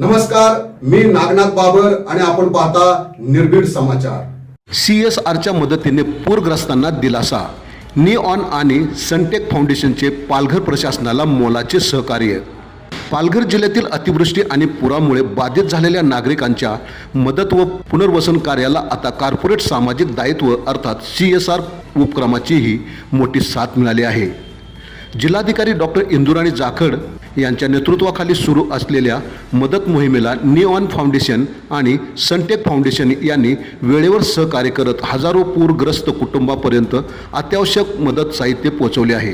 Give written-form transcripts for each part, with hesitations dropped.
नमस्कार, मी नागनाथ बाबर आणि आपण पाहता निर्भीड समाचार। CSRच्या मदतीने पूरग्रस्तांना दिलासा। निऑन आणि सनटेक फाउंडेशनचे पालघर प्रशासनाला मोलाचे सहकार्य। पालघर जिल्ह्यातील अतिवृष्टी आणि पुरामुळे बाधित झालेल्या नागरिकांच्या मदत व पुनर्वसन कार्याला आता कॉर्पोरेट सामाजिक दायित्व अर्थात CSR उपक्रमाचीही मोठी साथ मिळाली आहे। जिल्हाधिकारी डॉक्टर इंदुराणी जाखड यांच्या नेतृत्वाखाली सुरू असलेल्या मदत मोहिमेला निऑन फाउंडेशन आणि सनटेक फाउंडेशन यांनी वेळेवर सहकार्य करत हजारो पूरग्रस्त कुटुंबापर्यंत अत्यावश्यक मदत साहित्य पोहोचवले आहे।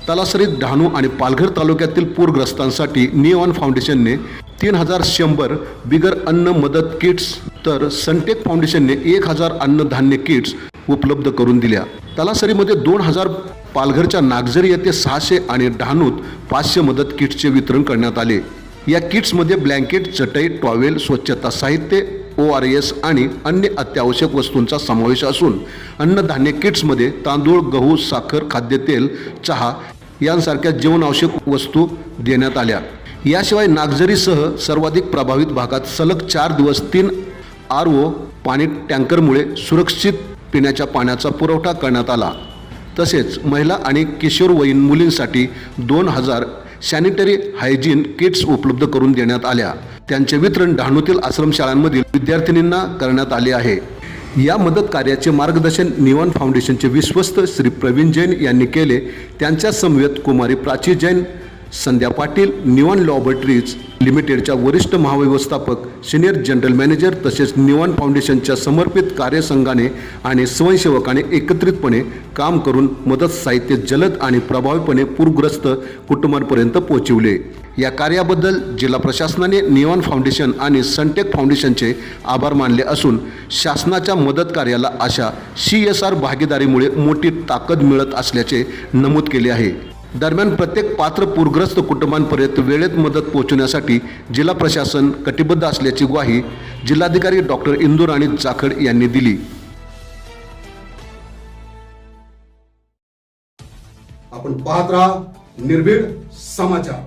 तलासरी, डहाणू आणि पालघर तालुक्यातील पूरग्रस्तांसाठी निऑन फाउंडेशनने 3100 बिगर अन्न मदत किट्स तर सनटेक फाउंडेशनने 1000 अन्नधान्य किट्स उपलब्ध करून दिल्या। तलासरीमध्ये 2000, पालघरच्या नागझरी येथे 600 आणि डहाणूत 500 मदत किट्सचे वितरण करण्यात आले। या किट्समध्ये ब्लँकेट, चटई, टॉवेल, स्वच्छता साहित्य, ORS आणि अन्य अत्यावश्यक वस्तूंचा समावेश असून अन्नधान्य किट्समध्ये तांदूळ, गहू, साखर, खाद्यतेल, चहा यांसारख्या जीवनावश्यक वस्तू देण्यात आल्या। याशिवाय नागझरीसह सर्वाधिक प्रभावित भागात सलग 4 दिवस 3 RO पाणी टँकरमुळे सुरक्षित पिण्याच्या पाण्याचा पुरवठा करण्यात आला। तसेच महिला आणि किशोरवयीन मुलींसाठी 2000 सॅनिटरी हायजीन किट्स उपलब्ध करून देण्यात आल्या। त्यांचे वितरण डहाणूतील आश्रमशाळांमधील विद्यार्थिनींना करण्यात आले आहे। या मदत कार्याचे मार्गदर्शन निऑन फाउंडेशनचे विश्वस्त श्री प्रवीण जैन यांनी केले। त्यांच्या समवेत कुमारी प्राची जैन, संध्या पाटील, निऑन लॅबोरेटरीज लिमिटेडच्या वरिष्ठ महाव्यवस्थापक, सिनियर जनरल मॅनेजर तसेच निऑन फाउंडेशनच्या समर्पित कार्यसंघाने आणि स्वयंसेवकाने एकत्रितपणे काम करून मदत साहित्य जलद आणि प्रभावीपणे पूरग्रस्त कुटुंबांपर्यंत पोहोचविले। या कार्याबद्दल जिल्हा प्रशासनाने निऑन फाउंडेशन आणि सनटेक फाउंडेशनचे आभार मानले असून शासनाच्या मदत कार्याला अशा CSR भागीदारीमुळे मोठी ताकद मिळत असल्याचे नमूद केले आहे। दरम्यान प्रत्येक पात्र पूरग्रस्त कुटुंबांपर्यंत वेळेत मदत पोहोचवण्यासाठी जिल्हा प्रशासन कटिबद्ध असल्याची ग्वाही जिल्हाधिकारी डॉक्टर इंदुराणी जाखड यांनी दिली। आपण पाहत राहा निर्भीड समाचार।